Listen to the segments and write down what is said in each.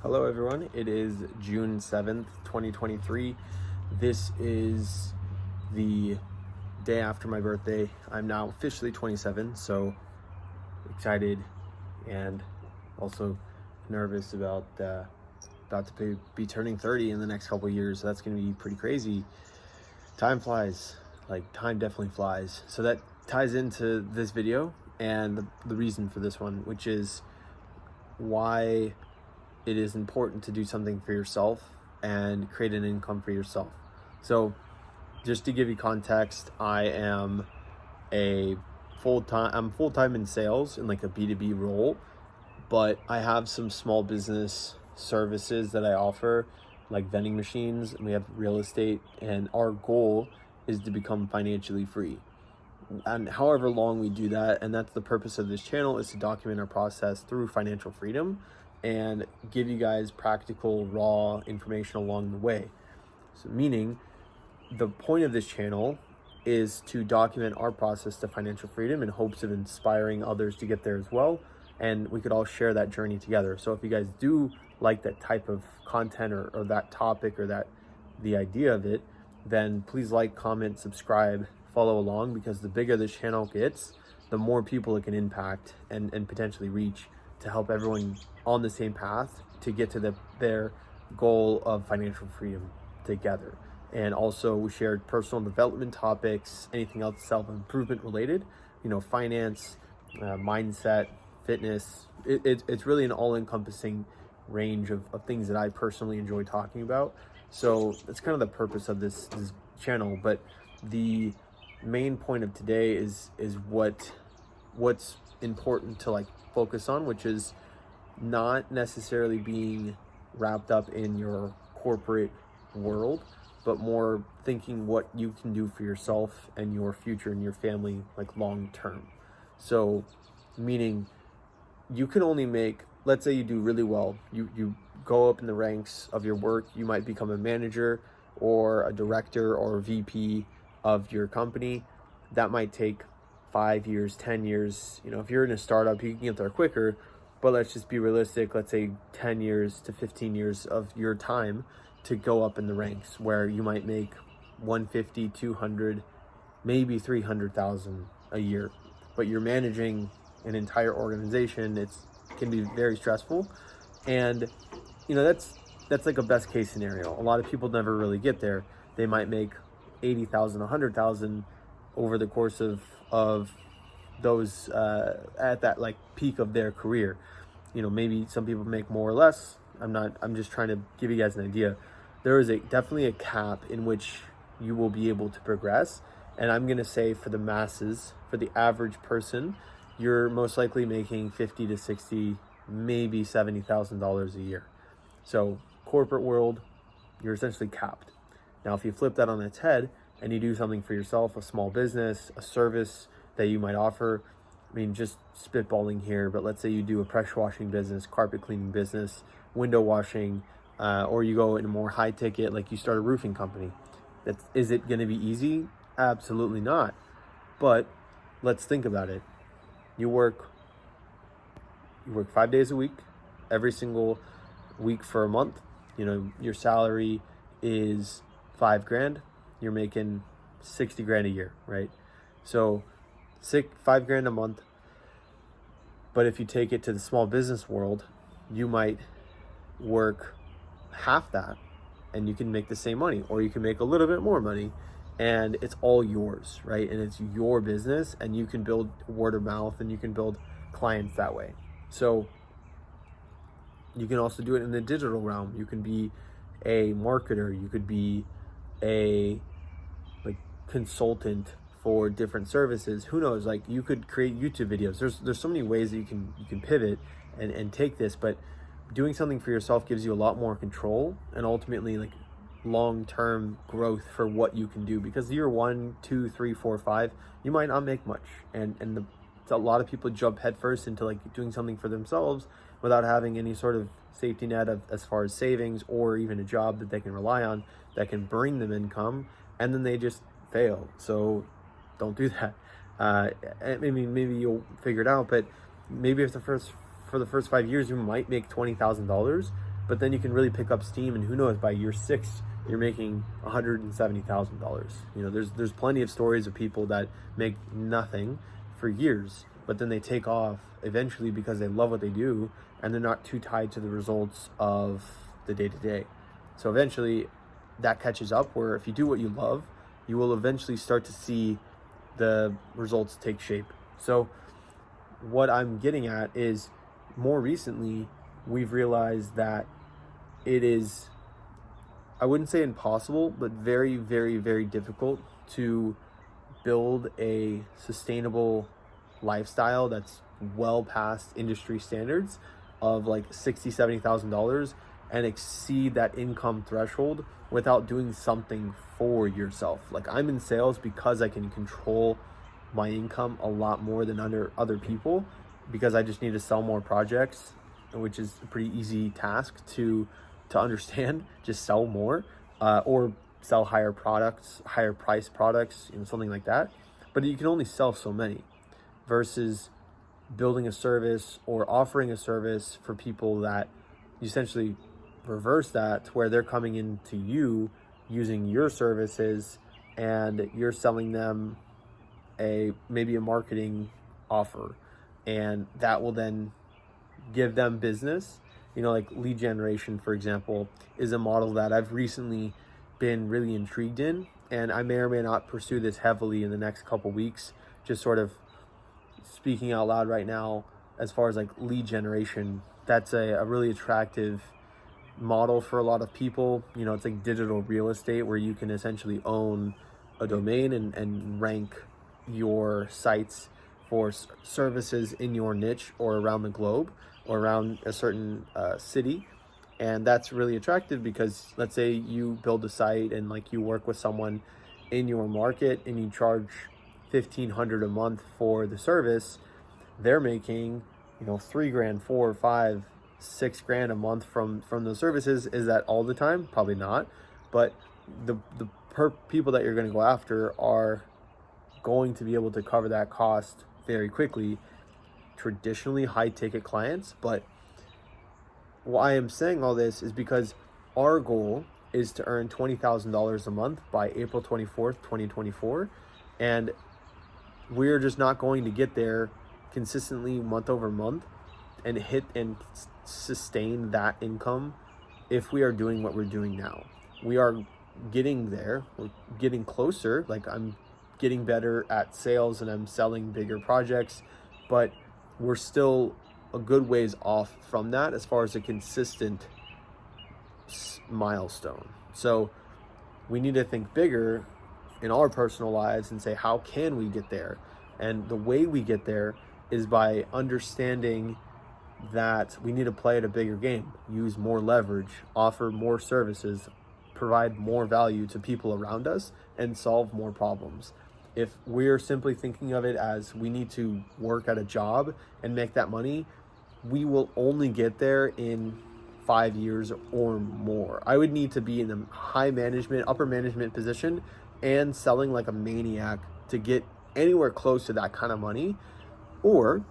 Hello everyone, it is June 7th, 2023. This is the day after my birthday. I'm now officially 27, so excited and also nervous about to be turning 30 in the next couple of years. So that's going to be pretty crazy. Time flies, time definitely flies. So that ties into this video and the reason for this one, which is why it is important to do something for yourself and create an income for yourself. So just to give you context, I'm full-time in sales in like a B2B role, but I have some small business services that I offer, like vending machines, and we have real estate, and our goal is to become financially free. And however long we do that, and that's the purpose of this channel, is to document our process through financial freedom and give you guys practical, raw information along the way. So meaning, the point of this channel is to document our process to financial freedom in hopes of inspiring others to get there as well. And we could all share that journey together. So if you guys do like that type of content or that topic or the idea of it, then please like, comment, subscribe, follow along, because the bigger this channel gets, the more people it can impact and potentially reach to help everyone on the same path to get to their goal of financial freedom together. And also we shared personal development topics, anything else self-improvement related, finance, mindset, fitness. It's really an all-encompassing range of things that I personally enjoy talking about. So that's kind of the purpose of this channel. But the main point of today is what's important to focus on, which is not necessarily being wrapped up in your corporate world, but more thinking what you can do for yourself and your future and your family, long term. So meaning you can only make, let's say you do really well, you go up in the ranks of your work, you might become a manager or a director or a VP of your company. That might take 5 years, 10 years. If you're in a startup, you can get there quicker, but let's just be realistic. Let's say 10 years to 15 years of your time to go up in the ranks, where you might make 150, 200, maybe 300,000 a year, but you're managing an entire organization. It can be very stressful. And that's like a best case scenario. A lot of people never really get there. They might make 80,000, 100,000 over the course of those at that peak of their career. Maybe some people make more or less. I'm just trying to give you guys an idea. There is definitely a cap in which you will be able to progress. And I'm going to say, for the masses, for the average person, you're most likely making 50 to 60, maybe $70,000 a year. So corporate world, you're essentially capped. Now, if you flip that on its head and you do something for yourself, a small business, a service that you might offer, just spitballing here, but let's say you do a pressure washing business, carpet cleaning business, window washing, or you go in a more high ticket, like you start a roofing company. Is it going to be easy? Absolutely not. But let's think about it. You work 5 days a week, every single week for a month. Your salary is $5,000. You're making 60 grand a year, right? So $5,000 a month. But if you take it to the small business world, you might work half that and you can make the same money, or you can make a little bit more money, and it's all yours, right? And it's your business, and you can build word of mouth and you can build clients that way. So you can also do it in the digital realm. You can be a marketer, you could be a consultant for different services. Who knows? You could create YouTube videos. There's so many ways that you can pivot and take this, but doing something for yourself gives you a lot more control and ultimately long-term growth for what you can do. Because year 1, 2, 3, 4, 5, you might not make much, and a lot of people jump headfirst into doing something for themselves without having any sort of safety net as far as savings or even a job that they can rely on that can bring them income, and then they just fail. So don't do that. Maybe you'll figure it out, but maybe for the first 5 years you might make $20,000, but then you can really pick up steam, and who knows, by year 6 you're making $170,000. You know, there's plenty of stories of people that make nothing for years, but then they take off eventually because they love what they do and they're not too tied to the results of the day-to-day. So eventually that catches up, where if you do what you love, you will eventually start to see the results take shape. So what I'm getting at is, more recently we've realized that it is, I wouldn't say impossible, but very, very, very difficult to build a sustainable lifestyle that's well past industry standards of like $60,000, $70,000 and exceed that income threshold without doing something for yourself. Like, I'm in sales because I can control my income a lot more than under other people, because I just need to sell more projects, which is a pretty easy task to understand. Just sell more, or sell higher products, higher price products, you know, something like that. But you can only sell so many, versus building a service or offering a service for people that you essentially reverse that, to where they're coming into you using your services and you're selling them maybe a marketing offer, and that will then give them business. You know, like lead generation, for example, is a model that I've recently been really intrigued in, and I may or may not pursue this heavily in the next couple weeks. Just sort of speaking out loud right now, as far as like lead generation, that's a really attractive model for a lot of people. You know, it's like digital real estate, where you can essentially own a domain and rank your sites for services in your niche or around the globe or around a certain city. And that's really attractive, because let's say you build a site and like you work with someone in your market and you charge $1,500 a month for the service. They're making, you know, $3,000, $4,000, $5,000, $6,000 a month from those services. Is that all the time? Probably not. But the people that you're going to go after are going to be able to cover that cost very quickly. Traditionally high ticket clients. But why I'm saying all this is because our goal is to earn $20,000 a month by April 24th, 2024. And we're just not going to get there consistently month over month and hit and sustain that income if we are doing what we're doing now. We are getting there. We're getting closer. Like, I'm getting better at sales and I'm selling bigger projects, but we're still a good ways off from that as far as a consistent milestone. So we need to think bigger in our personal lives and say, how can we get there? And the way we get there is by understanding that we need to play at a bigger game, use more leverage, offer more services, provide more value to people around us, and solve more problems. If we're simply thinking of it as we need to work at a job and make that money, we will only get there in 5 years or more. I would need to be in a high management, upper management position and selling like a maniac to get anywhere close to that kind of money. Or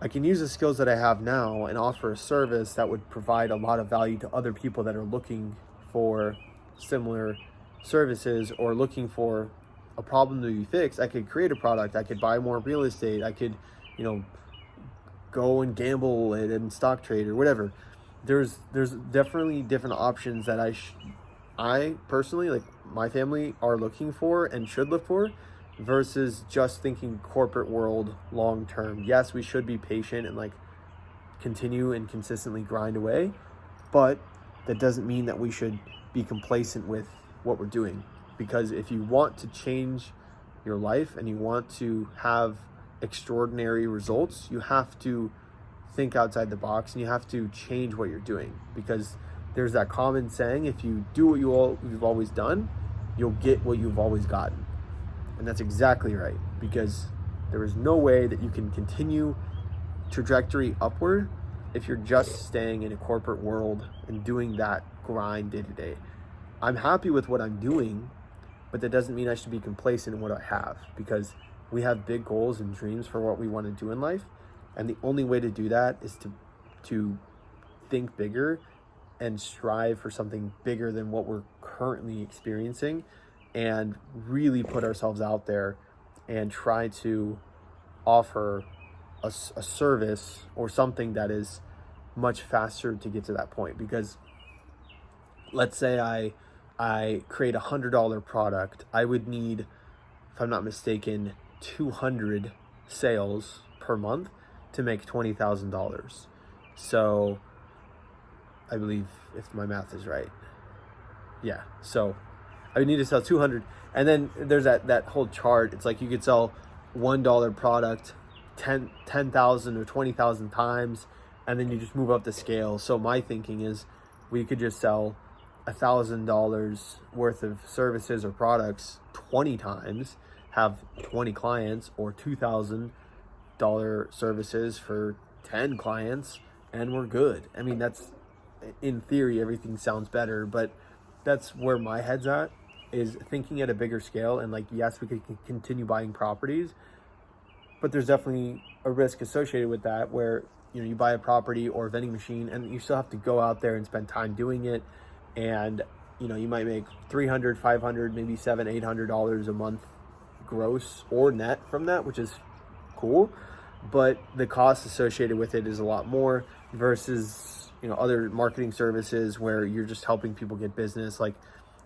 I can use the skills that I have now and offer a service that would provide a lot of value to other people that are looking for similar services or looking for a problem to be fixed. I could create a product. I could buy more real estate. I could, you know, go and gamble and stock trade or whatever. There's definitely different options that I personally, like my family, are looking for and should look for, versus just thinking corporate world long term. Yes, we should be patient and like continue and consistently grind away, but that doesn't mean that we should be complacent with what we're doing. Because if you want to change your life and you want to have extraordinary results, you have to think outside the box and you have to change what you're doing. Because there's that common saying, if you do what you've always done, you'll get what you've always gotten. And that's exactly right, because there is no way that you can continue trajectory upward if you're just staying in a corporate world and doing that grind day to day. I'm happy with what I'm doing, but that doesn't mean I should be complacent in what I have, because we have big goals and dreams for what we want to do in life. And the only way to do that is to think bigger and strive for something bigger than what we're currently experiencing, and really put ourselves out there and try to offer a service or something that is much faster to get to that point. Because let's say I create $100 product, I would need, if I'm not mistaken, 200 sales per month to make $20,000. So I believe, if my math is right, yeah, so I would need to sell 200. And then there's that whole chart. It's like you could sell $1 product 10,000 or 20,000 times, and then you just move up the scale. So my thinking is we could just sell $1,000 worth of services or products 20 times, have 20 clients, or $2,000 services for 10 clients, and we're good. I mean, that's, in theory, everything sounds better, but that's where my head's at, is thinking at a bigger scale. And like, yes, we could continue buying properties, but there's definitely a risk associated with that, where, you know, you buy a property or a vending machine and you still have to go out there and spend time doing it. And, you know, you might make $300, $500, maybe $700, $800 a month gross or net from that, which is cool. But the cost associated with it is a lot more versus, you know, other marketing services where you're just helping people get business. Like,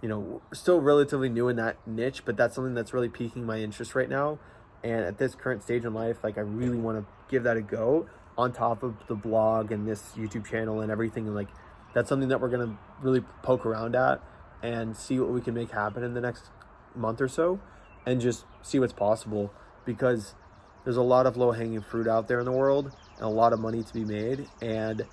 you know, still relatively new in that niche, but that's something that's really piquing my interest right now. And at this current stage in life, like, I really want to give that a go on top of the blog and this YouTube channel and everything. And like, that's something that we're going to really poke around at and see what we can make happen in the next month or so, and just see what's possible, because there's a lot of low-hanging fruit out there in the world and a lot of money to be made. And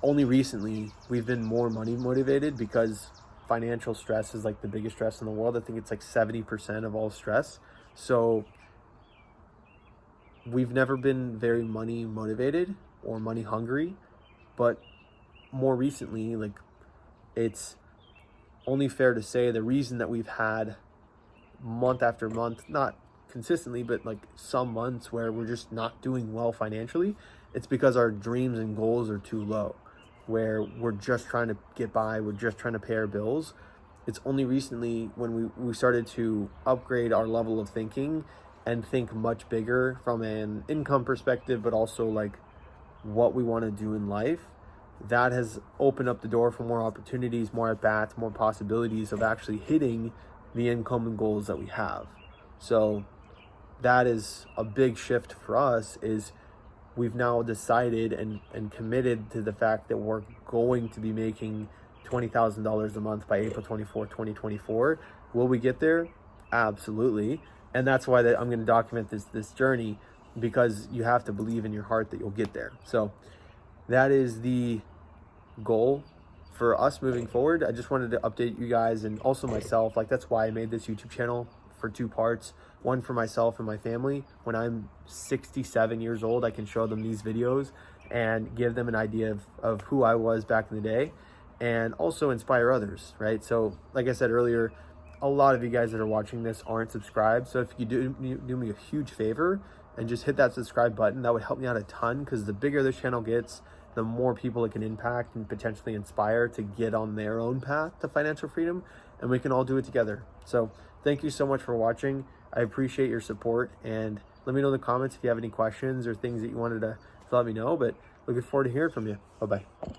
only recently we've been more money motivated, because financial stress is like the biggest stress in the world. I think it's like 70% of all stress. So we've never been very money motivated or money hungry, but more recently, like, it's only fair to say the reason that we've had month after month, not consistently, but like some months where we're just not doing well financially, it's because our dreams and goals are too low, where we're just trying to get by, we're just trying to pay our bills. It's only recently when we started to upgrade our level of thinking and think much bigger from an income perspective, but also like what we want to do in life, that has opened up the door for more opportunities, more at-bats, more possibilities of actually hitting the income and goals that we have. So that is a big shift for us, is we've now decided and committed to the fact that we're going to be making $20,000 a month by April 24, 2024. Will we get there? Absolutely. And that's why I'm going to document this journey, because you have to believe in your heart that you'll get there. So that is the goal for us moving forward. I just wanted to update you guys, and also myself. Like, that's why I made this YouTube channel for two parts. One for myself and my family. When I'm 67 years old, I can show them these videos and give them an idea of who I was back in the day, and also inspire others, right? So like I said earlier, a lot of you guys that are watching this aren't subscribed. So if you do me a huge favor and just hit that subscribe button, that would help me out a ton, because the bigger this channel gets, the more people it can impact and potentially inspire to get on their own path to financial freedom, and we can all do it together. So thank you so much for watching. I appreciate your support, and let me know in the comments if you have any questions or things that you wanted to let me know. But looking forward to hearing from you. Bye-bye.